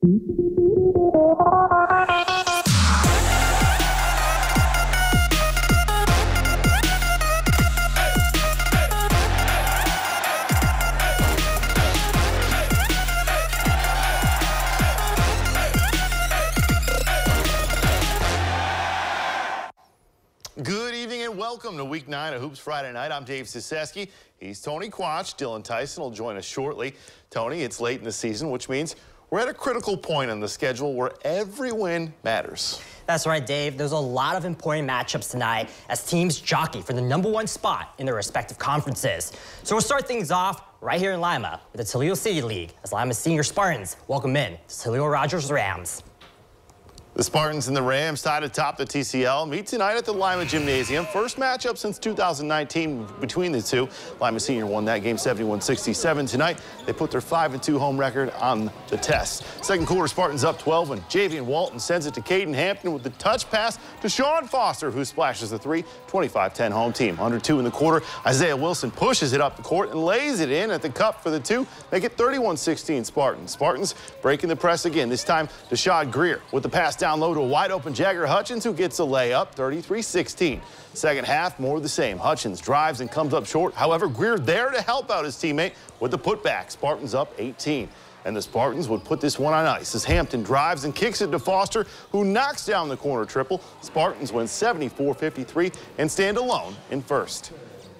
Good evening and welcome to Week 9 of Hoops Friday Night. I'm Dave Ciseski. He's Tony Quach. Dylan Tyson will join us shortly. Tony, it's late in the season, which means we're at a critical point in the schedule where every win matters. That's right, Dave. There's a lot of important matchups tonight as teams jockey for the #1 spot in their respective conferences. So we'll start things off right here in Lima with the Toledo City League as Lima's senior Spartans welcome in to Toledo Rogers Rams. The Spartans and the Rams tied atop the TCL meet tonight at the Lima Gymnasium. First matchup since 2019 between the two. Lima Senior won that game 71-67. Tonight, they put their 5-2 home record on the test. Second quarter, Spartans up 12 when Javian Walton sends it to Caden Hampton with the touch pass to Sean Foster, who splashes the three. 25-10 home team. Under 2 in the quarter, Isaiah Wilson pushes it up the court and lays it in at the cup for the 2. Make it 31-16 Spartans. Spartans breaking the press again. This time, Deshad Greer with the pass down low to a wide-open Jagger Hutchins, who gets a layup, 33-16. Second half, more of the same. Hutchins drives and comes up short. However, Greer there to help out his teammate with the putback. Spartans up 18. And the Spartans would put this one on ice as Hampton drives and kicks it to Foster, who knocks down the corner triple. Spartans win 74-53 and stand alone in first.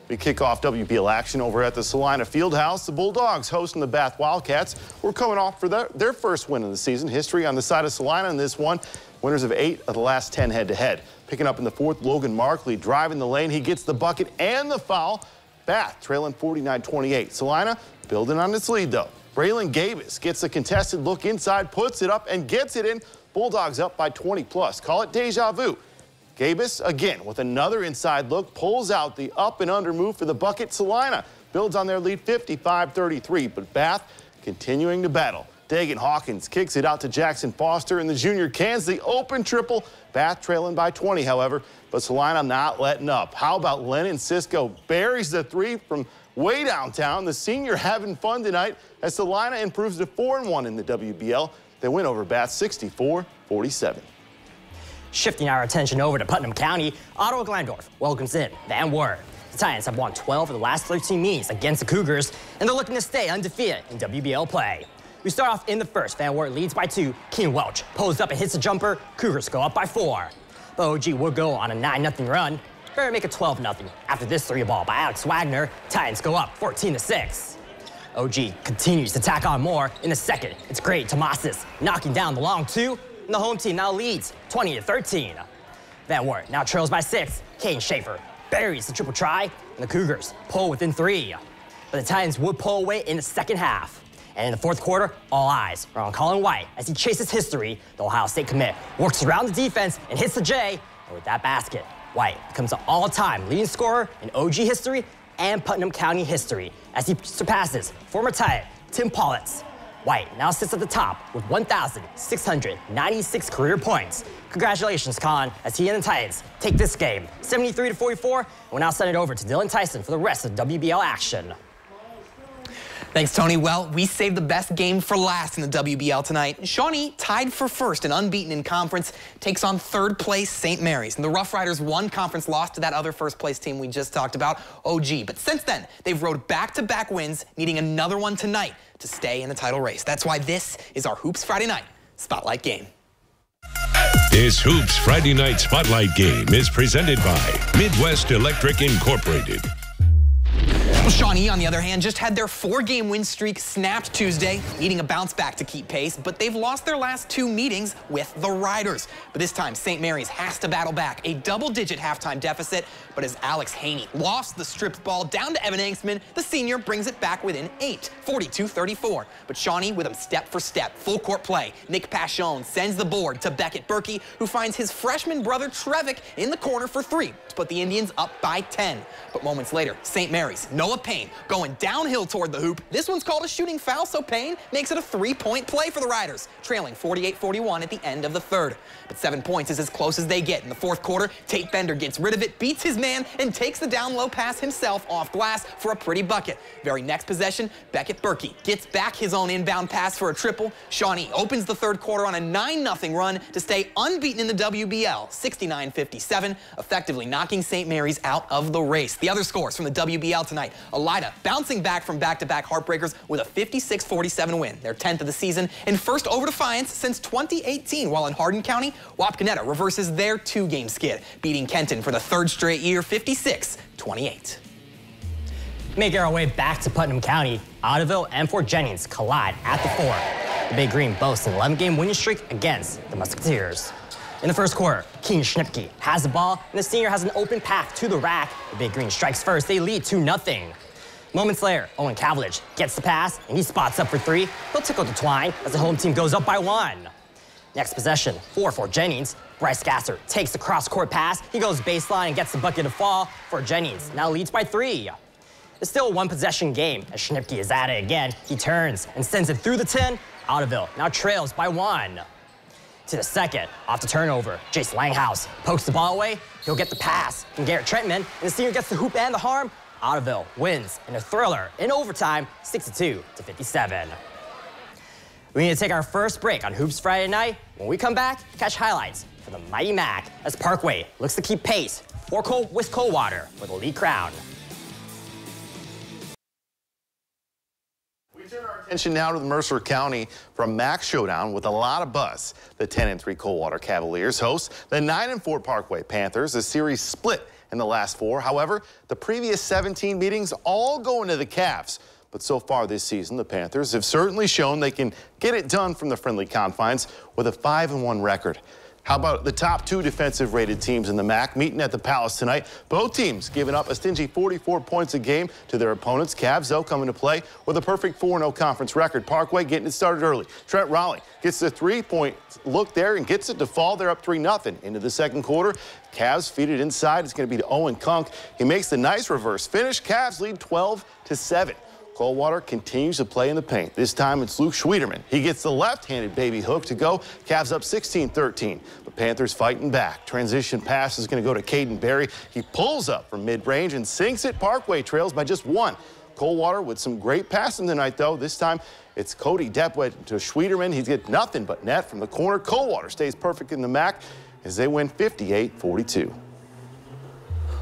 We kick off WBL action over at the Salina Fieldhouse. The Bulldogs hosting the Bath Wildcats. We're coming off for their first win of the season. History on the side of Salina in this one. Winners of 8 of the last 10 head-to-head. Picking up in the fourth, Logan Markley driving the lane. He gets the bucket and the foul. Bath trailing 49-28. Salina building on its lead, though. Braylon Gabus gets a contested look inside, puts it up, and gets it in. Bulldogs up by 20+. Call it deja vu. Gabus, again, with another inside look, pulls out the up and under move for the bucket. Salina builds on their lead 55-33, but Bath continuing to battle. Dagan Hawkins kicks it out to Jackson Foster, and the junior cans the open triple. Bath trailing by 20, however, but Salina not letting up. How about Lennon Cisco buries the 3 from way downtown. The senior having fun tonight as Salina improves to 4-1 in the WBL. They win over Bath 64-47. Shifting our attention over to Putnam County, Ottawa Glandorf welcomes in Van Wert. The Titans have won 12 of the last 13 meetings against the Cougars, and they're looking to stay undefeated in WBL play. We start off in the first. Van Wert leads by 2. Keen Welch pulls up and hits a jumper. Cougars go up by 4. The OG would go on a 9-0 run. Better make it 12-0. After this 3-ball by Alex Wagner, Titans go up 14-6. OG continues to tack on more in the second. It's great Tomasis knocking down the long 2. And the home team now leads 20-13. Van Wert now trails by 6. Caden Schaefer buries the triple try, and the Cougars pull within 3. But the Titans would pull away in the second half. And in the fourth quarter, all eyes are on Colin White as he chases history. The Ohio State commit works around the defense and hits the J. And with that basket, White becomes an all-time leading scorer in OG history and Putnam County history as he surpasses former Titan Tim Politz. White now sits at the top with 1,696 career points. Congratulations, Colin, as he and the Titans take this game 73-44. And we'll now send it over to Dylan Tyson for the rest of WBL action. Thanks, Tony. Well, we saved the best game for last in the WBL tonight. Shawnee, tied for first and unbeaten in conference, takes on third place St. Mary's. And the Rough Riders won conference loss to that other first place team we just talked about, OG. But since then, they've rode back-to-back wins, needing another one tonight to stay in the title race. That's why this is our Hoops Friday Night Spotlight Game. This Hoops Friday Night Spotlight Game is presented by Midwest Electric Incorporated. Well, Shawnee, on the other hand, just had their 4-game win streak snapped Tuesday, needing a bounce back to keep pace, but they've lost their last 2 meetings with the Riders. But this time, St. Mary's has to battle back a double-digit halftime deficit, but as Alex Haney lost the stripped ball down to Evan Angsman, the senior brings it back within 8, 42-34. But Shawnee with him step for step, full court play. Nick Pachon sends the board to Beckett Berkey, who finds his freshman brother Trevick in the corner for 3 to put the Indians up by 10. But moments later, St. Mary's, Noah but Payne going downhill toward the hoop. This one's called a shooting foul, so Payne makes it a 3-point play for the Riders, trailing 48-41 at the end of the third. But 7 points is as close as they get. In the fourth quarter, Tate Bender gets rid of it, beats his man, and takes the down low pass himself off glass for a pretty bucket. Very next possession, Beckett Berkey gets back his own inbound pass for a triple. Shawnee opens the third quarter on a 9-0 run to stay unbeaten in the WBL, 69-57, effectively knocking St. Mary's out of the race. The other scores from the WBL tonight, Elida bouncing back from back-to-back heartbreakers with a 56-47 win, their 10th of the season, and first over Defiance since 2018, while in Hardin County, Wapakoneta reverses their 2-game skid, beating Kenton for the third straight year, 56-28. Making our way back to Putnam County, Ottoville and Fort Jennings collide at the Fort. The Big Green boasts an 11-game winning streak against the Musketeers. In the first quarter, Keenan Schnipke has the ball, and the senior has an open path to the rack. The Big Green strikes first. They lead 2-0. Moments later, Owen Cavillage gets the pass, and he spots up for 3. He'll tickle the twine as the home team goes up by 1. Next possession for Fort Jennings. Bryce Gasser takes the cross-court pass. He goes baseline and gets the bucket to fall. Fort Jennings now leads by 3. It's still a one-possession game. As Schnipke is at it again, he turns and sends it through the 10. Ottoville now trails by 1. To the second, off the turnover, Jace Langhouse pokes the ball away. He'll get the pass from Garrett Trentman, and the senior gets the hoop and the harm. Ottoville wins in a thriller in overtime, 62-57. We need to take our first break on Hoops Friday night. When we come back, catch highlights for the Mighty Mac as Parkway looks to keep pace with Coldwater for the league crown. We turn our attention now to the Mercer County from MAC Showdown with a lot of buzz. The 10-3 Coldwater Cavaliers host the 9-4 Parkway Panthers. The series split in the last 4. However, the previous 17 meetings all go into the Cavs. But so far this season, the Panthers have certainly shown they can get it done from the friendly confines with a 5-1 record. How about the top 2 defensive-rated teams in the MAC meeting at the Palace tonight? Both teams giving up a stingy 44 points a game to their opponents. Cavs, though, coming to play with a perfect 4-0 conference record. Parkway getting it started early. Trent Raleigh gets the 3-point look there and gets it to fall. They're up 3-0 into the second quarter. Cavs feed it inside. It's going to be to Owen Kunk. He makes the nice reverse finish. Cavs lead 12-7. Coldwater continues to play in the paint. This time it's Luke Schwieterman. He gets the left-handed baby hook to go. Cavs up 16-13. The Panthers fighting back. Transition pass is going to go to Caden Berry. He pulls up from mid-range and sinks it. Parkway trails by just 1. Coldwater with some great passing tonight, though. This time it's Cody Depwet to Schwieterman. He's got nothing but net from the corner. Coldwater stays perfect in the MAC as they win 58-42.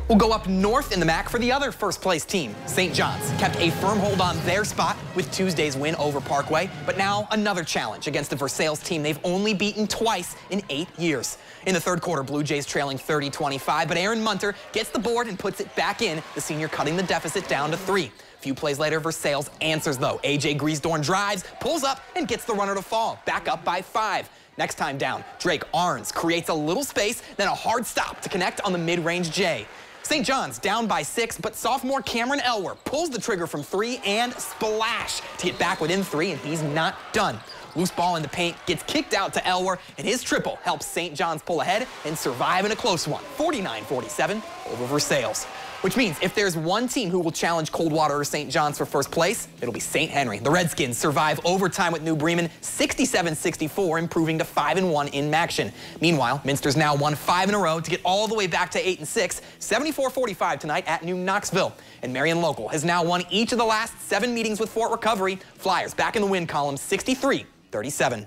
We'll go up north in the MAC for the other first-place team. St. John's kept a firm hold on their spot with Tuesday's win over Parkway, but now another challenge against the Versailles team they've only beaten twice in 8 years. In the third quarter, Blue Jays trailing 30-25, but Aaron Munter gets the board and puts it back in, the senior cutting the deficit down to 3. A few plays later, Versailles answers, though. A.J. Griesdorn drives, pulls up, and gets the runner to fall, back up by 5. Next time down, Drake Arns creates a little space, then a hard stop to connect on the mid-range J. St. John's down by 6, but sophomore Cameron Elwer pulls the trigger from 3 and splash to get back within 3, and he's not done. Loose ball in the paint gets kicked out to Elwer, and his triple helps St. John's pull ahead and survive in a close one, 49-47 over Versailles. Which means if there's one team who will challenge Coldwater or St. John's for first place, it'll be St. Henry. The Redskins survive overtime with New Bremen, 67-64, improving to 5-1 in MACtion. Meanwhile, Minster's now won 5 in a row to get all the way back to 8-6, 74-45 tonight at New Knoxville. And Marion Local has now won each of the last 7 meetings with Fort Recovery. Flyers back in the win column, 63-37.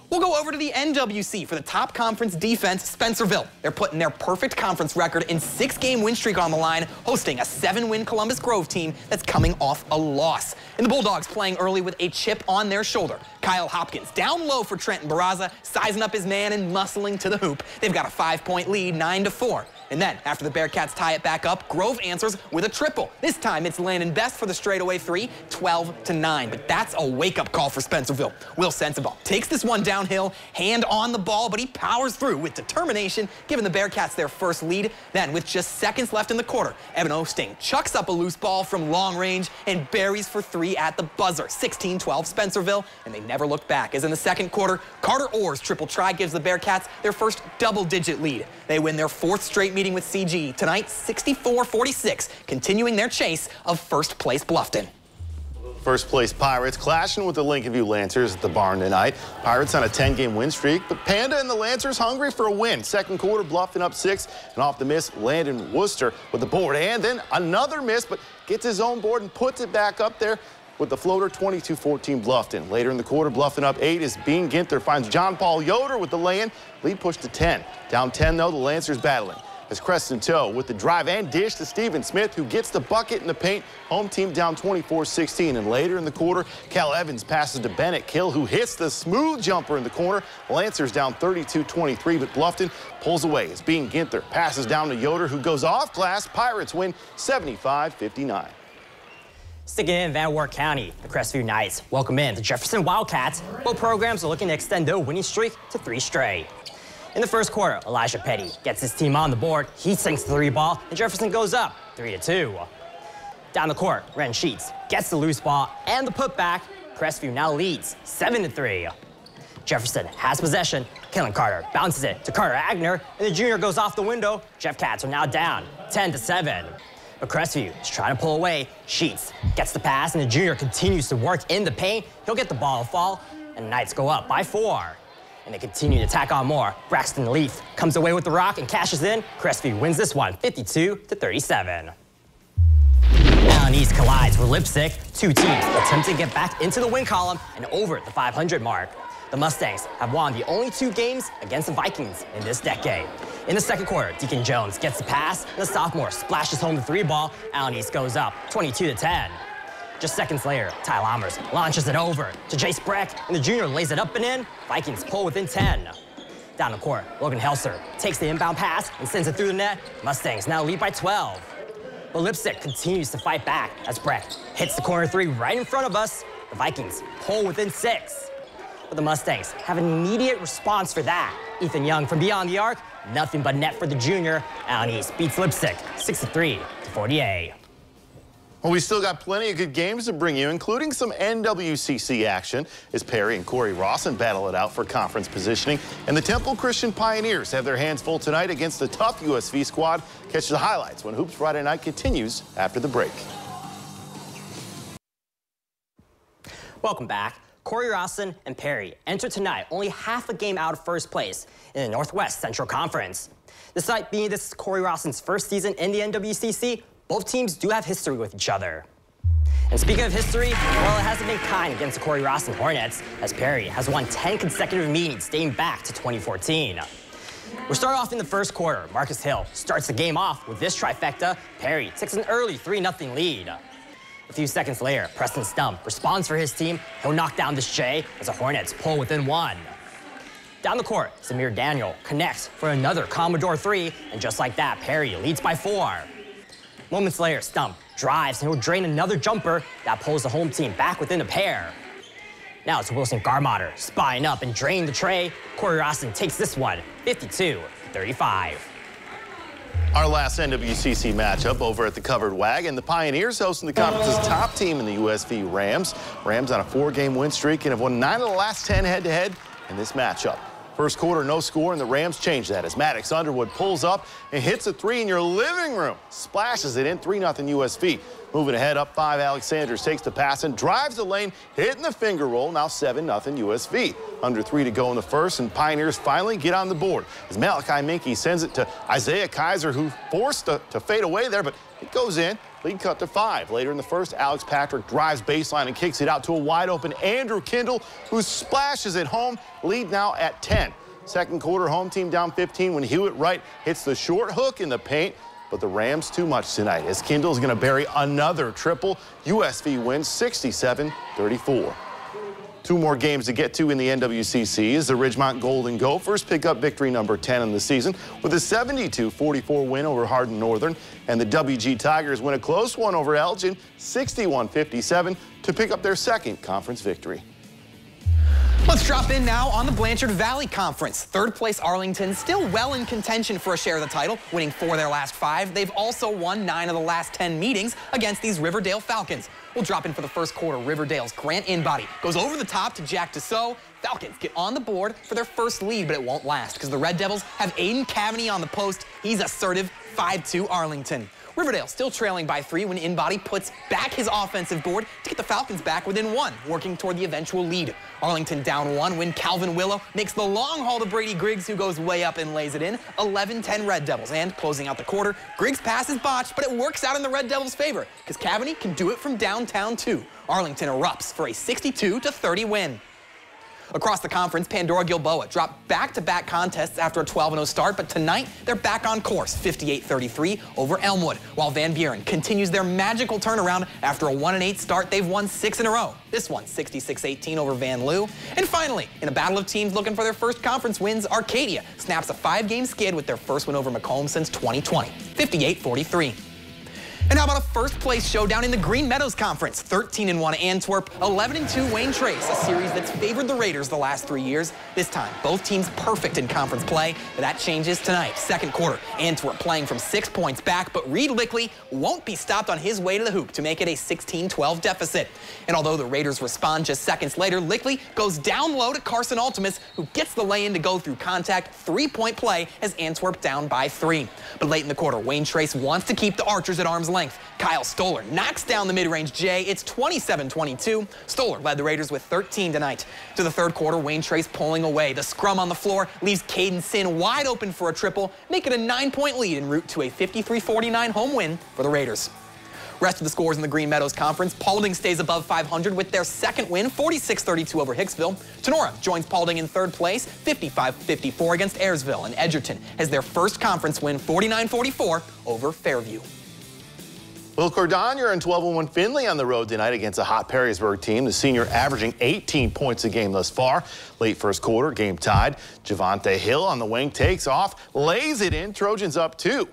We'll go over to the NWC for the top conference defense, Spencerville. They're putting their perfect conference record and 6-game win streak on the line, hosting a 7-win Columbus Grove team that's coming off a loss. And the Bulldogs playing early with a chip on their shoulder. Kyle Hopkins down low for Trenton Barraza, sizing up his man and muscling to the hoop. They've got a 5-point lead, 9-4. And then, after the Bearcats tie it back up, Grove answers with a triple. This time, it's Landon Best for the straightaway 3, 12-9. But that's a wake-up call for Spencerville. Will Sensabaugh takes this one downhill, hand on the ball, but he powers through with determination, giving the Bearcats their first lead. Then, with just seconds left in the quarter, Evan Osting chucks up a loose ball from long range and buries for 3 at the buzzer. 16-12 Spencerville, and they never looked back. As in the second quarter, Carter Orr's triple try gives the Bearcats their first double-digit lead. They win their 4th straight meeting meeting with CG. Tonight, 64-46, continuing their chase of first-place Bluffton. First place Pirates clashing with the Lincoln View Lancers at the barn tonight. Pirates on a 10-game win streak, but Panda and the Lancers hungry for a win. Second quarter, Bluffton up 6, and off the miss, Landon Worcester with the board. And then another miss, but gets his own board and puts it back up there with the floater, 22-14 Bluffton. Later in the quarter, Bluffton up 8 as Bean Ginther finds John Paul Yoder with the lay-in. Lead pushed to 10. Down 10, though, the Lancers battling. As Creston Toe with the drive and dish to Steven Smith, who gets the bucket in the paint. Home team down 24-16. And later in the quarter, Cal Evans passes to Bennett Kill, who hits the smooth jumper in the corner. Lancers down 32-23, but Bluffton pulls away as Bean Ginther passes down to Yoder, who goes off glass. Pirates win 75-59. Sticking in Van Wert County, the Crestview Knights welcome in the Jefferson Wildcats. Both programs are looking to extend their winning streak to 3 straight. In the first quarter, Elijah Petty gets his team on the board. He sinks the 3-ball, and Jefferson goes up 3-2. Down the court, Ren Sheets gets the loose ball and the putback. Crestview now leads 7-3. Jefferson has possession. Kellen Carter bounces it to Carter Agner, and the junior goes off the window. Jeff Cats are now down 10-7. But Crestview is trying to pull away. Sheets gets the pass, and the junior continues to work in the paint. He'll get the ball to fall, and the Knights go up by 4. And they continue to tack on more. Braxton Leaf comes away with the rock and cashes in. Crestview wins this one, 52-37. Allen East collides with Lipsick. Two teams attempt to get back into the win column and over the 500 mark. The Mustangs have won the only 2 games against the Vikings in this decade. In the second quarter, Deacon Jones gets the pass, and the sophomore splashes home the 3-ball. Allen East goes up 22-10. Just seconds later, Ty Lammers launches it over to Jace Breck, and the junior lays it up and in. Vikings pull within 10. Down the court, Logan Helser takes the inbound pass and sends it through the net. Mustangs now lead by 12. But Lipsick continues to fight back as Breck hits the corner 3 right in front of us. The Vikings pull within 6. But the Mustangs have an immediate response for that. Ethan Young from beyond the arc, nothing but net for the junior. Allen East beats Lipsick 63-48. Well, we still got plenty of good games to bring you, including some NWCC action as Perry and Corey Rawson battle it out for conference positioning. And the Temple Christian Pioneers have their hands full tonight against the tough USV squad. Catch the highlights when Hoops Friday Night continues after the break. Welcome back. Corey Rawson and Perry enter tonight only half a game out of first place in the Northwest Central Conference. Despite being this Corey Rawson's first season in the NWCC, both teams do have history with each other. And speaking of history, well, it hasn't been kind against the Corey Rawson Hornets, as Perry has won 10 consecutive meetings dating back to 2014. We'll start off in the first quarter. Marcus Hill starts the game off with this trifecta. Perry takes an early 3-0 lead. A few seconds later, Preston Stump responds for his team. He'll knock down this J as the Hornets pull within 1. Down the court, Samir Daniel connects for another Commodore 3, and just like that, Perry leads by 4. Moments later, Stump drives and he'll drain another jumper that pulls the home team back within a pair. Now it's Wilson Garmotter spying up and draining the tray. Corey Rawson takes this one, 52-35. Our last NWCC matchup over at the Covered Wagon. The Pioneers hosting the conference's top team in the USV Rams. Rams on a 4-game win streak and have won 9 of the last 10 head-to-head in this matchup. First quarter, no score, and the Rams change that as Maddox Underwood pulls up and hits a 3 in your living room. Splashes it in, 3-0 USV. Moving ahead, up 5, Alex Sanders takes the pass and drives the lane, hitting the finger roll, now 7-0 USV. Under 3 to go in the first, and Pioneers finally get on the board as Malachi Minky sends it to Isaiah Kaiser, who forced to fade away there, but it goes in. Lead cut to 5. Later in the first, Alex Patrick drives baseline and kicks it out to a wide-open Andrew Kindle, who splashes it home. Lead now at 10. Second quarter, home team down 15 when Hewitt Wright hits the short hook in the paint. But the Rams too much tonight as Kindle's going to bury another triple. USV wins 67-34. 2 more games to get to in the NWCC as the Ridgemont Golden Gophers pick up victory number 10 in the season with a 72-44 win over Hardin Northern. And the WG Tigers win a close one over Elgin, 61-57, to pick up their second conference victory. Let's drop in now on the Blanchard Valley Conference. Third place Arlington still well in contention for a share of the title, winning 4 of their last 5. They've also won 9 of the last 10 meetings against these Riverdale Falcons. We'll drop in for the first quarter. Riverdale's Grant Inbody goes over the top to Jack Dussault. Falcons get on the board for their first lead, but it won't last because the Red Devils have Aiden Cavaney on the post. He's assertive, 5-2 Arlington. Riverdale still trailing by 3 when Inbody puts back his offensive board to get the Falcons back within 1, working toward the eventual lead. Arlington down 1 when Calvin Willow makes the long haul to Brady Griggs, who goes way up and lays it in. 11-10 Red Devils. And closing out the quarter, Griggs' pass is botched, but it works out in the Red Devils' favor because Cavaney can do it from downtown too. Arlington erupts for a 62-30 win. Across the conference, Pandora Gilboa dropped back-to-back contests after a 12-0 start, but tonight they're back on course, 58-33 over Elmwood, while Van Buren continues their magical turnaround after a 1-8 start. They've won 6 in a row. This one, 66-18 over Van Loo. And finally, in a battle of teams looking for their first conference wins, Arcadia snaps a 5-game skid with their first win over Macomb since 2020, 58-43. And how about a first-place showdown in the Green Meadows Conference? 13-1 Antwerp, 11-2 Wayne Trace, a series that's favored the Raiders the last 3 years. This time, both teams perfect in conference play, but that changes tonight. Second quarter, Antwerp playing from 6 points back, but Reed Lickley won't be stopped on his way to the hoop to make it a 16-12 deficit. And although the Raiders respond just seconds later, Lickley goes down low to Carson Altimus, who gets the lay-in to go through contact, 3-point play as Antwerp down by 3. But late in the quarter, Wayne Trace wants to keep the Archers at arm's length. Kyle Stoller knocks down the mid-range J. It's 27-22. Stoller led the Raiders with 13 tonight. To the third quarter, Wayne Trace pulling away. The scrum on the floor leaves Caden Sin wide open for a triple, make it a 9-point lead en route to a 53-49 home win for the Raiders. Rest of the scores in the Green Meadows Conference. Paulding stays above 500 with their second win, 46-32 over Hicksville. Tenora joins Paulding in third place, 55-54 against Ayersville. And Edgerton has their first conference win, 49-44 over Fairview. Will Cordonier and 12-1 Findlay on the road tonight against a hot Perrysburg team. The senior averaging 18 points a game thus far. Late first quarter, game tied. Javante Hill on the wing takes off, lays it in. Trojans up 2.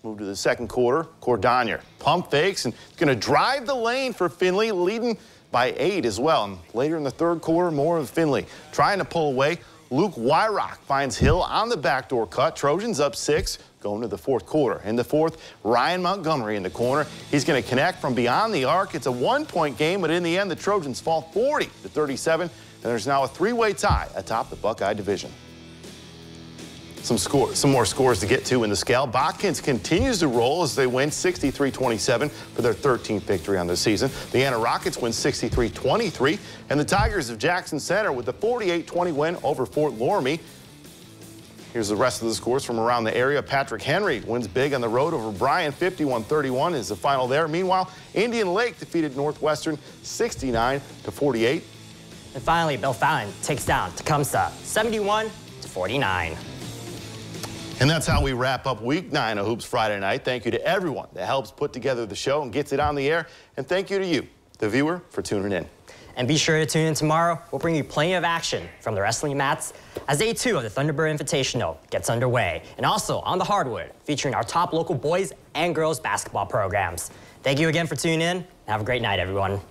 Move to the second quarter. Cordonier pump fakes and going to drive the lane for Findlay, leading by 8 as well. And later in the third quarter, more of Findlay trying to pull away. Luke Wyrock finds Hill on the backdoor cut. Trojans up 6. Going to the fourth quarter. In the fourth, Ryan Montgomery in the corner. He's going to connect from beyond the arc. It's a 1-point game, but in the end, the Trojans fall 40-37, and there's now a 3-way tie atop the Buckeye division. Some more scores to get to in the scale. Botkins continues to roll as they win 63-27 for their 13th victory on the season. The Anna Rockets win 63-23, and the Tigers of Jackson Center with the 48-20 win over Fort Loramie. Here's the rest of the scores from around the area. Patrick Henry wins big on the road over Bryan. 51-31 is the final there. Meanwhile, Indian Lake defeated Northwestern 69-48. And finally, Bellefontaine takes down Tecumseh 71-49. And that's how we wrap up Week 9 of Hoops Friday night. Thank you to everyone that helps put together the show and gets it on the air. And thank you to you, the viewer, for tuning in. And be sure to tune in tomorrow. We'll bring you plenty of action from the wrestling mats as Day 2 of the Thunderbird Invitational gets underway. And also on the hardwood, featuring our top local boys and girls basketball programs. Thank you again for tuning in, and have a great night, everyone.